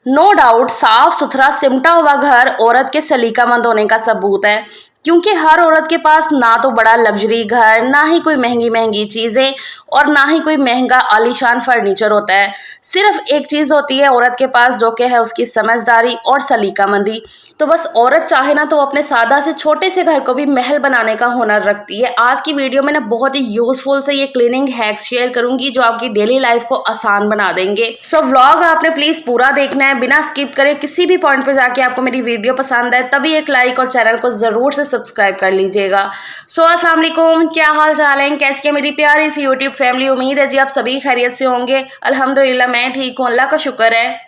No doubt साफ सुथरा सिमटा हुआ घर औरत के सलीकामंद होने का सबूत है। क्योंकि हर औरत के पास ना तो बड़ा लग्जरी घर, ना ही कोई महंगी महंगी चीजें और ना ही कोई महंगा आलीशान फर्नीचर होता है। सिर्फ एक चीज होती है औरत के पास, जो कि है उसकी समझदारी और सलीकामंदी। तो बस औरत चाहे ना तो अपने सादा से छोटे से घर को भी महल बनाने का हुनर रखती है। आज की वीडियो में ना बहुत ही यूजफुल से ये क्लीनिंग हैक्स शेयर करूंगी जो आपकी डेली लाइफ को आसान बना देंगे। सो व्लॉग आपने प्लीज पूरा देखना है बिना स्किप करे। किसी भी पॉइंट पे जाके आपको मेरी वीडियो पसंद है तभी एक लाइक और चैनल को जरूर से सब्सक्राइब कर लीजिएगा। सो अस्सलाम वालेकुम, क्या हाल चाल है, कैसी है मेरी प्यारी सी यूट्यूब फैमिली। उम्मीद है जी आप सभी खैरियत से होंगे। अल्हम्दुलिल्लाह मैं ठीक हूँ, अल्लाह का शुक्र है।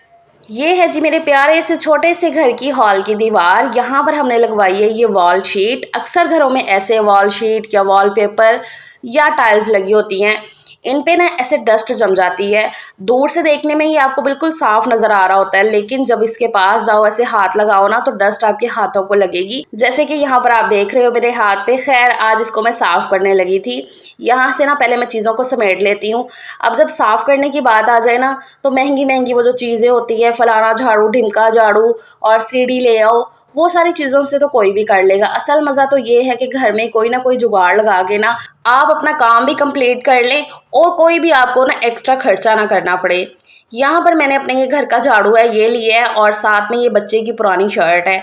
ये है जी मेरे प्यारे से छोटे से घर की हॉल की दीवार। यहाँ पर हमने लगवाई है ये वॉल शीट। अक्सर घरों में ऐसे वॉल शीट या वॉलपेपर या टाइल्स लगी होती हैं, इन पे ना ऐसे डस्ट जम जाती है। दूर से देखने में ये आपको बिल्कुल साफ नजर आ रहा होता है, लेकिन जब इसके पास जाओ, ऐसे हाथ लगाओ ना, तो डस्ट आपके हाथों को लगेगी, जैसे कि यहाँ पर आप देख रहे हो मेरे हाथ पे। खैर आज इसको मैं साफ करने लगी थी। यहाँ से ना पहले मैं चीज़ों को समेट लेती हूँ। अब जब साफ करने की बात आ जाए ना, तो महंगी महंगी वो जो चीज़ें होती है, फलाना झाड़ू, ढिमका झाड़ू और सीढ़ी ले आओ, वो सारी चीज़ों से तो कोई भी कर लेगा। असल मज़ा तो ये है कि घर में कोई ना कोई जुगाड़ लगा के ना आप अपना काम भी कंप्लीट कर लें और कोई भी आपको ना एक्स्ट्रा खर्चा ना करना पड़े। यहाँ पर मैंने अपने ये घर का झाड़ू है ये लिया है, और साथ में ये बच्चे की पुरानी शर्ट है।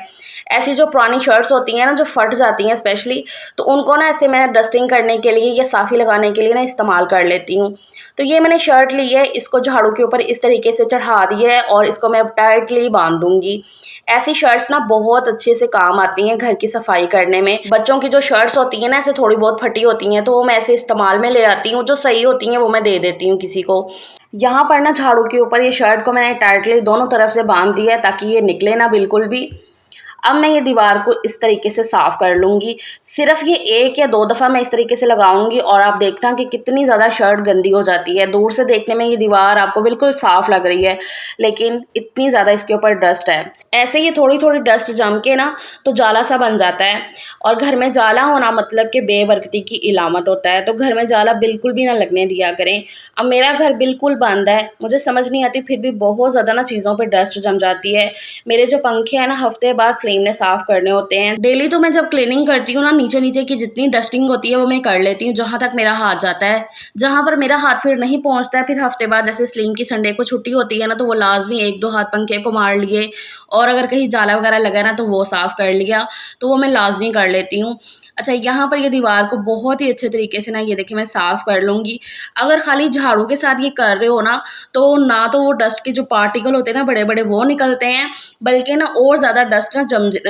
ऐसी जो पुरानी शर्ट्स होती हैं ना, जो फट जाती हैं स्पेशली, तो उनको ना ऐसे मैं डस्टिंग करने के लिए या साफ़ी लगाने के लिए ना इस्तेमाल कर लेती हूँ। तो ये मैंने शर्ट ली है, इसको झाड़ू के ऊपर इस तरीके से चढ़ा दिया है और इसको मैं अब टाइटली बांध दूंगी। ऐसी शर्ट्स ना बहुत अच्छे से काम आती हैं घर की सफाई करने में। बच्चों की जो शर्ट्स होती हैं ना, ऐसे थोड़ी बहुत फटी होती हैं, तो वो मैं ऐसे इस्तेमाल में ले आती हूँ। जो सही होती हैं वो मैं दे देती हूँ किसी को। यहाँ पर ना झाड़ू के ऊपर ये शर्ट को मैंने टाइटली दोनों तरफ से बांध दिया है ताकि ये निकले ना बिल्कुल भी। अब मैं ये दीवार को इस तरीके से साफ कर लूँगी। सिर्फ ये 1 या 2 दफ़ा मैं इस तरीके से लगाऊंगी और आप देखना कि कितनी ज़्यादा शर्ट गंदी हो जाती है। दूर से देखने में ये दीवार आपको बिल्कुल साफ लग रही है, लेकिन इतनी ज़्यादा इसके ऊपर डस्ट है। ऐसे ये थोड़ी थोड़ी डस्ट जम के ना तो जाला सा बन जाता है, और घर में जाला होना मतलब कि बेबरकती की इलामत होता है। तो घर में जाला बिल्कुल भी ना लगने दिया करें। अब मेरा घर बिल्कुल बंद है, मुझे समझ नहीं आती, फिर भी बहुत ज़्यादा ना चीज़ों पर डस्ट जम जाती है। मेरे जो पंखे हैं ना, हफ्ते बाद ने साफ करने होते हैं। डेली तो मैं जब क्लीनिंग करती हूँ ना, नीचे नीचे की जितनी डस्टिंग होती है वो मैं कर लेती हूँ, जहां तक मेरा हाथ जाता है। जहां पर मेरा हाथ फिर नहीं पहुंचता है, फिर हफ्ते बाद जैसे स्लिंग की संडे को छुट्टी होती है ना, तो वो लाजमी 1-2 हाथ पंखे को मार लिए, और अगर कहीं जाला वगैरह लगा ना तो वो साफ कर लिया, तो वो मैं लाजमी कर लेती हूँ। अच्छा, यहाँ पर ये दीवार को बहुत ही अच्छे तरीके से ना, ये देखिए, मैं साफ कर लूँगी। अगर खाली झाड़ू के साथ ये कर रहे हो ना, तो वो डस्ट के जो पार्टिकल होते हैं ना बड़े बड़े, वो निकलते हैं, बल्कि ना और ज़्यादा डस्ट ना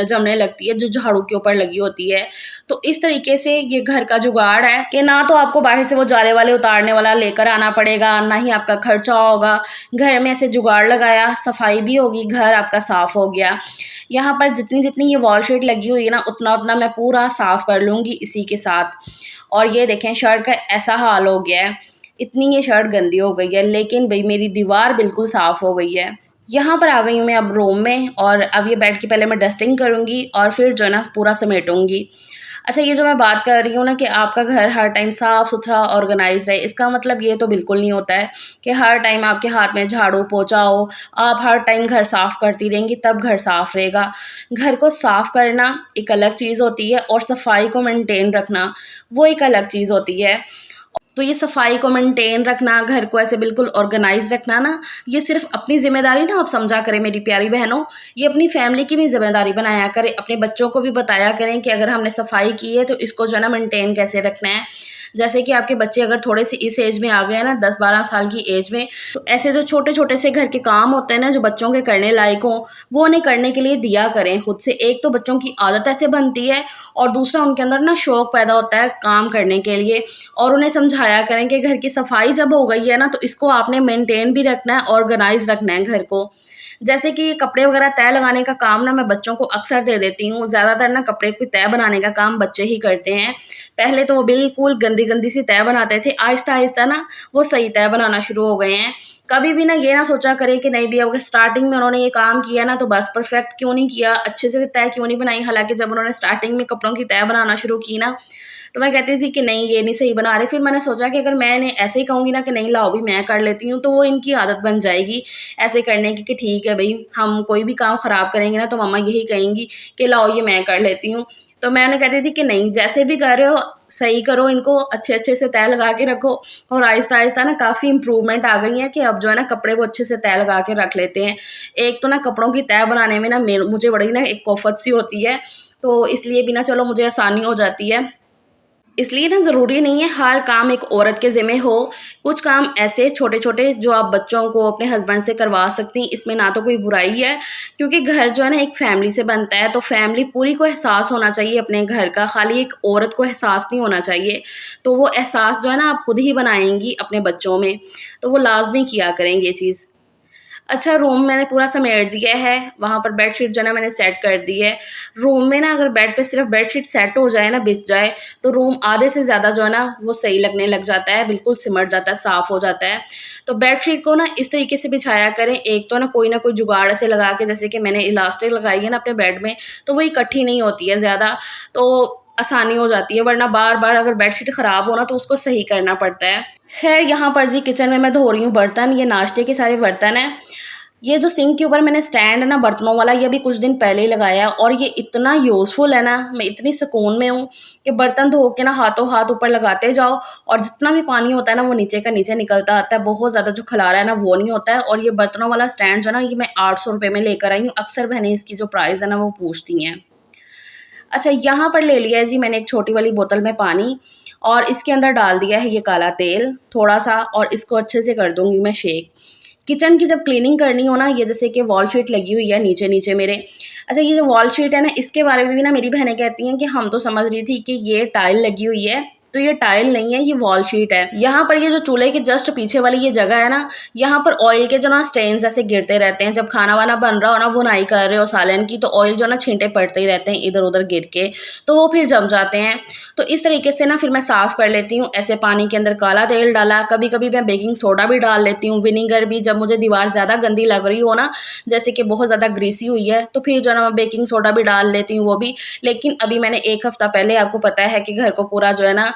जमने लगती है जो झाड़ू के ऊपर लगी होती है। तो इस तरीके से ये घर का जुगाड़ है कि ना तो आपको बाहर से वो जाले वाले उतारने वाला लेकर आना पड़ेगा, ना ही आपका खर्चा होगा। घर में ऐसे जुगाड़ लगाया, सफाई भी होगी, घर आपका साफ हो गया। यहाँ पर जितनी जितनी ये वॉल शीट लगी हुई है ना, उतना उतना मैं पूरा साफ कर लूँगी इसी के साथ। और ये देखें, शर्ट का ऐसा हाल हो गया है, इतनी ये शर्ट गंदी हो गई है, लेकिन भाई मेरी दीवार बिल्कुल साफ हो गई है। यहाँ पर आ गई हूँ मैं अब रूम में, और अब ये बेड की पहले मैं डस्टिंग करूँगी और फिर जो है ना पूरा समेटूँगी। अच्छा, ये जो मैं बात कर रही हूँ ना कि आपका घर हर टाइम साफ़ सुथरा ऑर्गेनाइज रहे, इसका मतलब ये तो बिल्कुल नहीं होता है कि हर टाइम आपके हाथ में झाड़ू पोंछा हो, आप हर टाइम घर साफ़ करती रहेंगी तब घर साफ़ रहेगा। घर को साफ़ करना एक अलग चीज़ होती है, और सफाई को मेंटेन रखना वो एक अलग चीज़ होती है। तो ये सफाई को मेंटेन रखना, घर को ऐसे बिल्कुल ऑर्गेनाइज रखना ना, ये सिर्फ अपनी जिम्मेदारी ना आप समझा करें मेरी प्यारी बहनों, ये अपनी फैमिली की भी जिम्मेदारी बनाया करें। अपने बच्चों को भी बताया करें कि अगर हमने सफाई की है तो इसको जो है ना मेंटेन कैसे रखना है। जैसे कि आपके बच्चे अगर थोड़े से इस एज में आ गए हैं ना, 10-12 साल की एज में, तो ऐसे जो छोटे छोटे से घर के काम होते हैं ना, जो बच्चों के करने लायक हों, वो उन्हें करने के लिए दिया करें खुद से। एक तो बच्चों की आदत ऐसे बनती है, और दूसरा उनके अंदर ना शौक पैदा होता है काम करने के लिए। और उन्हें समझाया करें कि घर की सफाई जब हो गई है ना, तो इसको आपने मेंटेन भी रखना है, ऑर्गेनाइज रखना है घर को। जैसे कि कपड़े वगैरह तय लगाने का काम ना मैं बच्चों को अक्सर दे देती हूँ। ज़्यादातर ना कपड़े की तय बनाने का काम बच्चे ही करते हैं। पहले तो वो बिल्कुल गंदी गंदी सी तय बनाते थे, आहिस्ता आहिस्ता ना वो सही तय बनाना शुरू हो गए हैं। कभी भी ना ये ना सोचा करें कि नहीं भी अगर स्टार्टिंग में उन्होंने ये काम किया ना तो बस परफेक्ट क्यों नहीं किया, अच्छे से तय क्यों नहीं बनाई। हालांकि जब उन्होंने स्टार्टिंग में कपड़ों की तय बनाना शुरू की ना, तो मैं कहती थी कि नहीं ये नहीं सही बना रहे। फिर मैंने सोचा कि अगर मैंने ऐसे ही कहूँगी ना कि नहीं लाओ भी मैं कर लेती हूँ, तो वो इनकी आदत बन जाएगी ऐसे करने की कि ठीक है भई, हम कोई भी काम ख़राब करेंगे ना तो मम्मा यही कहेंगी कि लाओ ये मैं कर लेती हूँ। तो मैं उन्हें कहती थी कि नहीं, जैसे भी कर रहे हो सही करो, इनको अच्छे-अच्छे से तह लगा के रखो। और आहिस्ता-आहिस्ता ना काफ़ी इम्प्रूवमेंट आ गई है कि अब जो है ना कपड़े वो अच्छे से तह लगा के रख लेते हैं। एक तो ना कपड़ों की तह बनाने में ना मुझे बड़ी ना एक कोफ़त सी होती है, तो इसलिए भी ना चलो मुझे आसानी हो जाती है। इसलिए ना ज़रूरी नहीं है हर काम एक औरत के ज़िम्मे हो। कुछ काम ऐसे छोटे-छोटे जो आप बच्चों को अपने हस्बैंड से करवा सकती हैं, इसमें ना तो कोई बुराई है, क्योंकि घर जो है ना एक फैमिली से बनता है, तो फैमिली पूरी को एहसास होना चाहिए अपने घर का, खाली एक औरत को एहसास नहीं होना चाहिए। तो वो एहसास जो है ना आप खुद ही बनाएँगी अपने बच्चों में, तो वो लाज़मी किया करें ये चीज़। अच्छा, रूम मैंने पूरा समेट दिया है, वहाँ पर बेडशीट जो है ना मैंने सेट कर दी है। रूम में ना अगर बेड पे सिर्फ़ बेडशीट सेट हो जाए ना, बिछ जाए, तो रूम आधे से ज़्यादा जो है ना वो सही लगने लग जाता है, बिल्कुल सिमट जाता है, साफ़ हो जाता है। तो बेडशीट को ना इस तरीके से बिछाया करें, एक तो ना कोई जुगाड़ ऐसे लगा के, जैसे कि मैंने इलास्टिक लगाई है ना अपने बेड में, तो वो इकट्ठी नहीं होती है ज़्यादा, तो आसानी हो जाती है, वरना बार-बार अगर बेडशीट ख़राब हो ना तो उसको सही करना पड़ता है। ख़ैर यहाँ पर जी किचन में मैं धो रही हूँ बर्तन, ये नाश्ते के सारे बर्तन हैं। ये जो सिंक के ऊपर मैंने स्टैंड है ना बर्तनों वाला, ये अभी कुछ दिन पहले ही लगाया है और ये इतना यूज़फुल है ना, मैं इतनी सुकून में हूँ कि बर्तन धो के ना हाथों हाथ ऊपर लगाते जाओ और जितना भी पानी होता है ना वो नीचे का नीचे निकलता आता है, बहुत ज़्यादा जो खलारा है ना वो नहीं होता है। और ये बर्तनों वाला स्टैंड जो है ना, ये मैं 800 रुपये में लेकर आई हूँ। अक्सर बहनें इसकी जो प्राइस है ना वो पूछती हैं। अच्छा, यहाँ पर ले लिया है जी मैंने एक छोटी वाली बोतल में पानी और इसके अंदर डाल दिया है ये काला तेल थोड़ा-सा और इसको अच्छे से कर दूँगी मैं शेक। किचन की जब क्लीनिंग करनी हो ना, ये जैसे कि वॉल शीट लगी हुई है नीचे-नीचे मेरे। अच्छा, ये जो वॉल शीट है ना, इसके बारे में भी ना मेरी बहनें कहती हैं कि हम तो समझ रही थी कि ये टाइल लगी हुई है, तो ये टाइल नहीं है, ये वॉल शीट है। यहाँ पर ये जो चूल्हे के जस्ट पीछे वाली ये जगह है ना, यहाँ पर ऑयल के जो ना स्टेन्स ऐसे गिरते रहते हैं। जब खाना-वाना बन रहा हो ना, भुनाई कर रहे हो सालन की, तो ऑयल जो ना छींटे पड़ते ही रहते हैं इधर-उधर गिर के, तो वो फिर जम जाते हैं। तो इस तरीके से ना फिर मैं साफ़ कर लेती हूँ। ऐसे पानी के अंदर काला तेल डाला, कभी-कभी मैं बेकिंग सोडा भी डाल लेती हूँ, विनेगर भी। जब मुझे दीवार ज़्यादा गंदी लग रही हो ना, जैसे कि बहुत ज़्यादा ग्रीसी हुई है, तो फिर जो है ना मैं बेकिंग सोडा भी डाल लेती हूँ वो भी। लेकिन अभी मैंने 1 हफ़्ता पहले, आपको पता है कि घर को पूरा जो है ना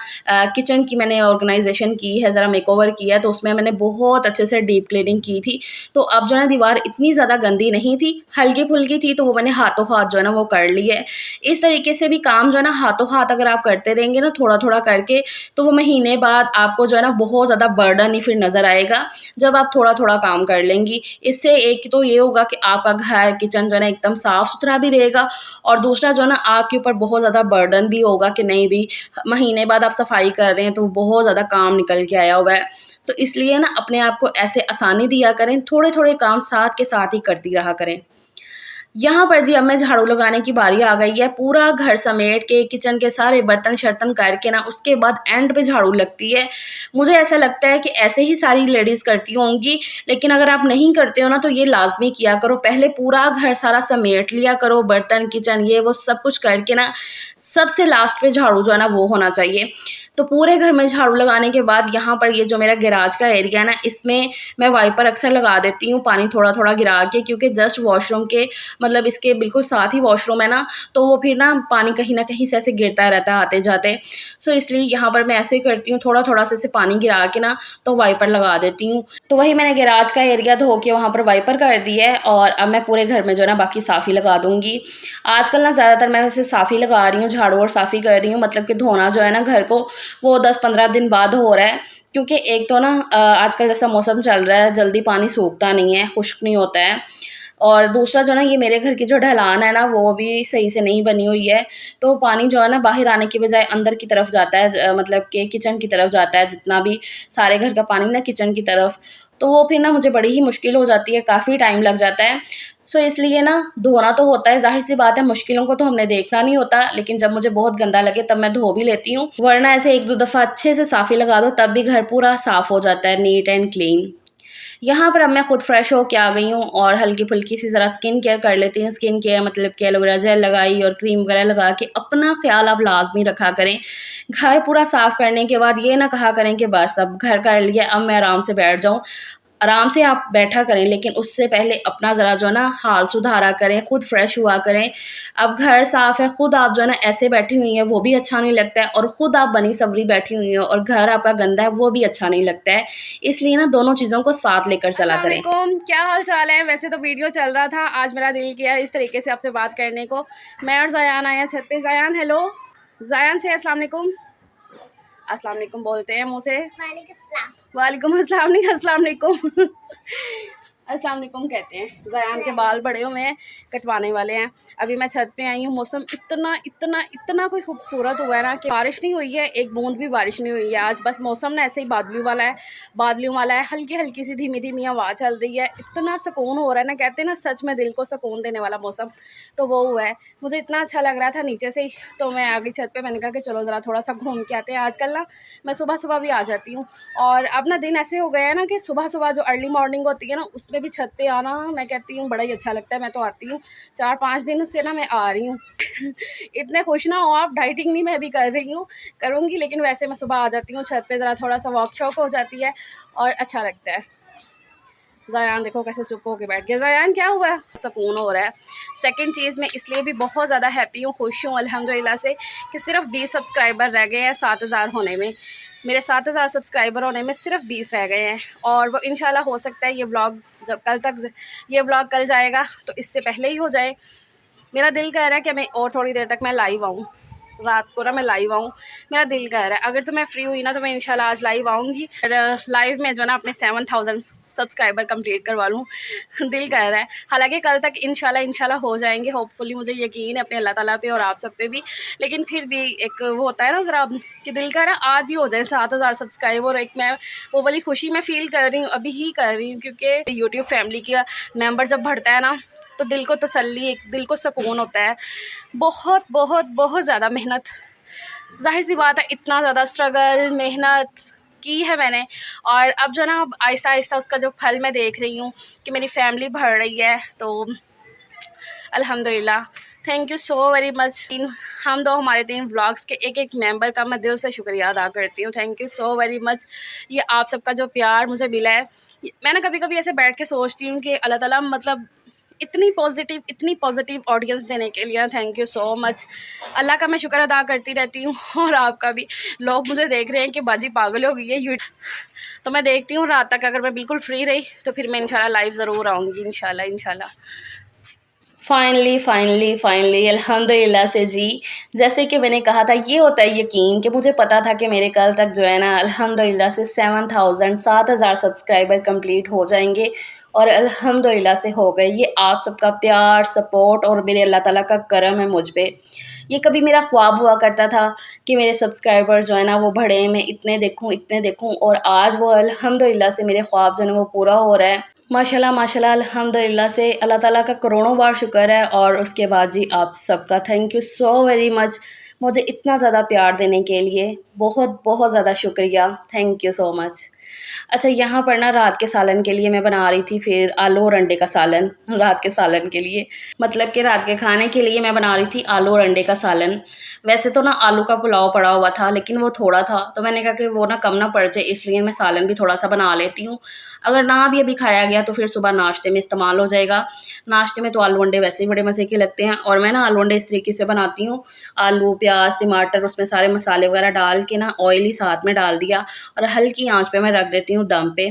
किचन की मैंने ऑर्गेनाइज़ेशन की है, ज़रा मेकओवर किया है, तो उसमें मैंने बहुत अच्छे से डीप क्लीनिंग की थी। तो अब जो है ना दीवार इतनी ज़्यादा गंदी नहीं थी, हल्की-फुल्की थी, तो वो मैंने हाथों हाथ जो है ना वो कर ली है। इस तरीके से भी काम जो है ना हाथों हाथ अगर आप करते रहेंगे ना थोड़ा-थोड़ा करके, तो वो महीने बाद आपको जो है ना बहुत ज़्यादा बर्डन ही फिर नज़र आएगा, जब आप थोड़ा-थोड़ा काम कर लेंगी। इससे एक तो ये होगा कि आपका घर, किचन जो है ना एकदम साफ़-सुथरा भी रहेगा और दूसरा जो है ना आपके ऊपर बहुत ज़्यादा बर्डन भी होगा कि नहीं भी महीने बाद आप सफाई कर रहे हैं तो बहुत ज़्यादा काम निकल के आया हुआ है। तो इसलिए ना अपने आप को ऐसे आसानी दिया करें, थोड़े-थोड़े काम साथ के साथ ही करती रहा करें। यहाँ पर जी अब मैं झाड़ू लगाने की बारी आ गई है। पूरा घर समेट के किचन के सारे बर्तन-शर्तन करके ना उसके बाद एंड पे झाड़ू लगती है। मुझे ऐसा लगता है कि ऐसे ही सारी लेडीज़ करती होंगी, लेकिन अगर आप नहीं करते हो ना तो ये लाज़मी किया करो। पहले पूरा घर सारा समेट लिया करो, बर्तन, किचन ये वो सब कुछ करके ना सबसे लास्ट पे झाड़ू जो है ना वो होना चाहिए। तो पूरे घर में झाड़ू लगाने के बाद यहाँ पर ये जो मेरा गैराज का एरिया है ना, इसमें मैं वाइपर अक्सर लगा देती हूँ पानी थोड़ा-थोड़ा गिरा के, क्योंकि जस्ट वॉशरूम के मतलब इसके बिल्कुल साथ ही वॉशरूम है ना, तो वो फिर ना पानी कहीं न कहीं से ऐसे गिरता रहता है आते-जाते। सो इसलिए यहाँ पर मैं ऐसे ही करती हूँ, थोड़ा-थोड़ा सा ऐसे पानी गिरा के ना तो वाइपर लगा देती हूँ। तो वही मैंने गैराज का एरिया धो के वहाँ पर वाइपर कर दी है और अब मैं पूरे घर में जो है ना बाकी साफ़ी लगा दूँगी। आजकल ना ज़्यादातर मैं वैसे साफ़ी लगा रही हूँ, झाड़ू और साफ़ी कर रही हूँ, मतलब कि धोना जो है ना घर को वो 10-15 दिन बाद हो रहा है। क्योंकि एक तो ना आजकल जैसा मौसम चल रहा है, जल्दी पानी सूखता नहीं है, खुश्क नहीं होता है। और दूसरा जो ना ये मेरे घर की जो ढलान है ना वो भी सही से नहीं बनी हुई है, तो पानी जो है ना बाहर आने की बजाय अंदर की तरफ जाता है, मतलब कि किचन की तरफ जाता है, जितना भी सारे घर का पानी ना किचन की तरफ। तो वो फिर ना मुझे बड़ी ही मुश्किल हो जाती है, काफ़ी टाइम लग जाता है। सो इसलिए ना धोना तो होता है, ज़ाहिर-सी बात है मुश्किलों को तो हमने देखना नहीं होता, लेकिन जब मुझे बहुत गंदा लगे तब मैं धो भी लेती हूँ, वरना ऐसे 1-2 दफ़ा अच्छे से साफ़ी लगा दो तब भी घर पूरा साफ़ हो जाता है, नीट एंड क्लीन। यहाँ पर अब मैं खुद फ्रेश होके आ गई हूँ और हल्की-फुल्की सी ज़रा स्किन केयर कर लेती हूँ। स्किन केयर मतलब कि एलोवेरा जेल लगाई और क्रीम वगैरह लगा के अपना ख़्याल आप लाज़मी रखा करें। घर पूरा साफ़ करने के बाद ये ना कहा करें कि बस अब घर कर लिया, अब मैं आराम से बैठ जाऊँ। आराम से आप बैठा करें, लेकिन उससे पहले अपना ज़रा जो है ना हाल सुधारा करें, खुद फ्रेश हुआ करें। अब घर साफ़ है, खुद आप जो है ना ऐसे बैठी हुई हैं वो भी अच्छा नहीं लगता है, और ख़ुद आप बनी-सवरी बैठी हुई हो और घर आपका गंदा है वो भी अच्छा नहीं लगता है। इसलिए ना दोनों चीज़ों को साथ लेकर चला करें। अस्सलाम वालेकुम, क्या हाल चाल है। वैसे तो वीडियो चल रहा था, आज मेरा दिल किया इस तरीके से आपसे बात करने को। मैं और ज़यान आए हैं छत पे। ज़यान हेलो, ज़यान से अस्सलाम वालेकुम। अस्सलाम वालेकुम बोलते हैं मुँह से। वालेकुम अस्सलाम नहीं, अस्सलाम वालेकुम। अस्सलाम वालेकुम कहते हैं। ज़यान के बाल बड़े हुए हैं, कटवाने वाले हैं। अभी मैं छत पे आई हूँ। मौसम इतना इतना इतना कोई खूबसूरत हुआ है ना कि बारिश नहीं हुई है, एक बूंद भी बारिश नहीं हुई है आज। बस मौसम ना ऐसे ही बादलों वाला है। हल्की हल्की सी धीमी धीमी हवा चल रही है। इतना सुकून हो रहा है ना, कहते हैं ना सच में दिल को सुकून देने वाला मौसम, तो वो हुआ है। मुझे इतना अच्छा लग रहा था नीचे से ही, तो मैं आ गई छत पे। मैंने कहा कि चलो ज़रा थोड़ा सा घूम के आते हैं। आजकल ना मैं सुबह सुबह भी आ जाती हूँ, और अब ना दिन ऐसे हो गया है ना कि सुबह सुबह जो अर्ली मॉर्निंग होती है ना, उसमें भी छत पे आना मैं कहती हूँ बड़ा ही अच्छा लगता है। मैं तो आती हूँ 4-5 दिन से ना, मैं आ रही हूँ। इतने खुश ना हो आप, डाइटिंग नहीं मैं भी कर रही हूँ, करूँगी, लेकिन वैसे मैं सुबह आ जाती हूँ छत पे, ज़रा थोड़ा सा वॉक शॉक हो जाती है और अच्छा लगता है। ज़यान देखो कैसे चुप होके बैठ गया। ज़यान क्या हुआ है? सुकून हो रहा है। सेकंड चीज़ मैं इसलिए भी बहुत ज़्यादा हैप्पी हूँ, खुश हूँ अल्हम्दुलिल्लाह से, कि सिर्फ 20 सब्सक्राइबर रह गए हैं 7000 होने में। मेरे 7000 सब्सक्राइबर होने में सिर्फ 20 रह गए हैं, और वो इंशाल्लाह हो सकता है ये व्लॉग जब ये व्लॉग कल जाएगा तो इससे पहले ही हो जाए। मेरा दिल कह रहा है कि मैं और थोड़ी देर तक मैं लाइव आऊँ, रात को ना मैं लाइव आऊँ, मेरा दिल कह रहा है। अगर तो मैं फ्री हुई ना तो मैं इंशाल्लाह आज लाइव आऊँगी, और लाइव में जो ना अपने 7000 सब्सक्राइबर कंप्लीट करवा लूँ। दिल कह रहा है। हालांकि कल तक इंशाल्लाह हो जाएंगे, होपफुली, मुझे यकीन है अपने अल्लाह ताला पे और आप सब पे भी। लेकिन फिर भी एक वो होता है ना ज़रा कि दिल कह रहा है आज ही हो जाए 7000 सब्सक्राइबर, और एक मैं वो वाली खुशी मैं फ़ील कर रही हूँ, अभी ही कर रही हूँ, क्योंकि यूट्यूब फैमिली का मेम्बर जब बढ़ता है ना तो दिल को तसल्ली, एक दिल को सुकून होता है। बहुत बहुत बहुत ज़्यादा मेहनत, ज़ाहिर सी बात है, इतना ज़्यादा स्ट्रगल मेहनत की है मैंने, और अब जो ना आहिस्ता आहिस्ता उसका जो फल मैं देख रही हूँ कि मेरी फैमिली बढ़ रही है, तो अल्हम्दुलिल्लाह। Thank you so very much. हम दो हमारे 3 व्लॉग्स के एक एक मेंबर का मैं दिल से शुक्रिया अदा करती हूँ। Thank you so very much. ये आप सबका जो प्यार मुझे मिला है, मैं ना कभी कभी ऐसे बैठ के सोचती हूँ कि अल्लाह ताला मतलब इतनी पॉजिटिव ऑडियंस देने के लिए थैंक यू सो मच। अल्लाह का मैं शुक्र अदा करती रहती हूँ, और आपका भी। लोग मुझे देख रहे हैं कि बाजी पागल हो गई है यूट्यूब, तो मैं देखती हूँ रात तक, अगर मैं बिल्कुल फ्री रही तो फिर मैं इंशाल्लाह लाइव ज़रूर आऊँगी, इंशाल्लाह। फाइनली अल्हम्दुलिल्लाह से जी, जैसे कि मैंने कहा था, ये होता है यकीन, कि मुझे पता था कि मेरे कल तक जो है ना अल्हम्दुलिल्लाह से 7000 सब्सक्राइबर कंप्लीट हो जाएंगे, और अल्हम्दुलिल्लाह से हो गए। ये आप सबका प्यार, सपोर्ट और मेरे अल्लाह ताला का करम है मुझ पे। ये कभी मेरा ख्वाब हुआ करता था कि मेरे सब्सक्राइबर जो है ना वो बढ़े, मैं इतने देखूँ, और आज वो अल्हम्दुलिल्लाह से मेरे ख्वाब जो है ना वो पूरा हो रहा है। माशाल्लाह अल्हम्दुलिल्लाह से अल्लाह ताला का करोड़ों बार शुक्र है, और उसके बाद जी आप सबका thank you so very much, मुझे इतना ज़्यादा प्यार देने के लिए बहुत बहुत ज़्यादा शुक्रिया। Thank you so much. अच्छा, यहाँ पर ना रात के सालन के लिए मैं बना रही थी फिर आलू और अंडे का सालन, रात के सालन के लिए, मतलब कि रात के खाने के लिए मैं बना रही थी आलू और अंडे का सालन। वैसे तो ना आलू का पुलाव पड़ा हुआ था, लेकिन वो थोड़ा था, तो मैंने कहा कि वो ना कम ना पड़ जाए, इसलिए मैं सालन भी थोड़ा सा बना लेती हूँ। अगर ना भी अभी खाया गया तो फिर सुबह नाश्ते में इस्तेमाल हो जाएगा। नाश्ते में तो आलू अंडे वैसे ही बड़े मज़े के लगते हैं, और मैं ना आलू अंडे इस तरीके से बनाती हूँ, आलू, प्याज, टमाटर, उसमें सारे मसाले वगैरह डाल के ना ऑयल ही साथ में डाल दिया, और हल्की आँच पे मैं रख देती हूँ दम पे।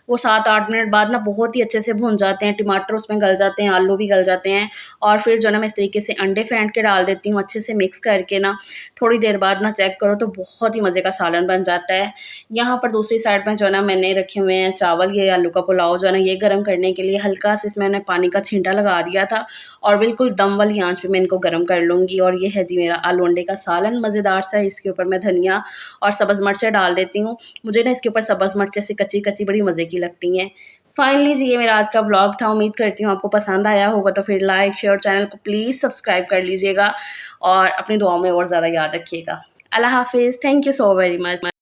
वो 7-8 मिनट बाद ना बहुत ही अच्छे से भुन जाते हैं, टमाटर उसमें गल जाते हैं, आलू भी गल जाते हैं, और फिर जो है ना मैं इस तरीके से अंडे फेंट के डाल देती हूँ, अच्छे से मिक्स करके ना थोड़ी देर बाद ना चेक करो तो बहुत ही मज़े का सालन बन जाता है। यहाँ पर दूसरी साइड में जो है ना मैंने रखे हुए हैं चावल, ये आलू का पुलाव जो है ना ये गर्म करने के लिए हल्का से इसमें मैंने पानी का छींटा लगा दिया था, और बिल्कुल दम वाली आँच पे मैं इनको गर्म कर लूँगी। और ये है जी मेरा आलू अंडे का सालन मज़ेदार सा। इसके ऊपर मैं धनिया और सब्ज़ मिर्चें डाल देती हूँ, मुझे ना इसके ऊपर सब्ज़ मिर्चें से कच्ची बड़ी मज़े की लगती हैं। फाइनली जी ये मेरा आज का व्लॉग था, उम्मीद करती हूँ आपको पसंद आया होगा, तो फिर लाइक शेयर, चैनल को प्लीज़ सब्सक्राइब कर लीजिएगा, और अपनी दुआओं में और ज़्यादा याद रखिएगा। अल्लाह हाफ़िज़, thank you so very much.